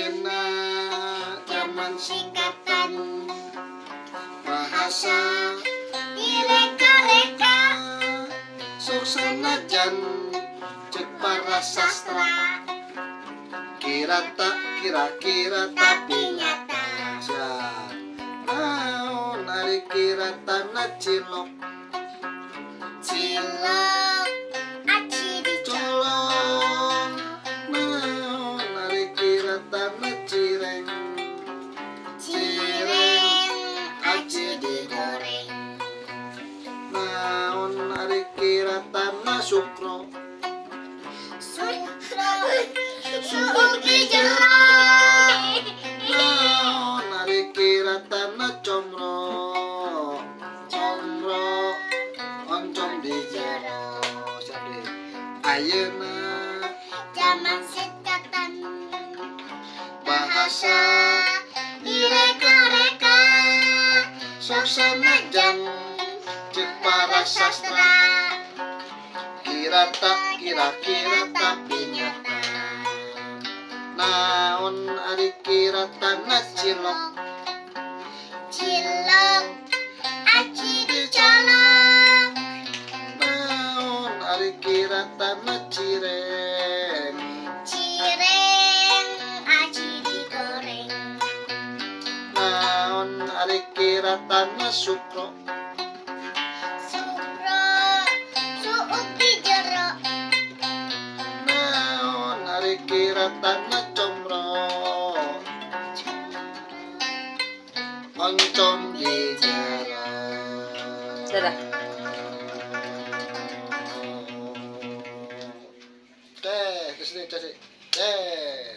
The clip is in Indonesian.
ayeuna zaman singkatan bahasa direka-reka sok sanajan cek para sastra kira-kira tapi nyata siap naon ari kira-tana cilok cilok aci colok naon ari kira-tana cireng cireng aci digoreng naon ari kira-tana sukro suuk di jero naon ari kira-tana comro oncom di jero sade ayeuna zaman singkatan bahasa direka-reka sok sanajan cek para sastra kira-kira tapi nyata naon ari kira-tana cilok cilok aci dicolok naon ari kira-tana cireng cireng aci digoreng naon ari kira-tana sukro sukro suuk di jero naon ari kira-tana comro oncom di jero Dadah. Teh, kesini cari. Teh.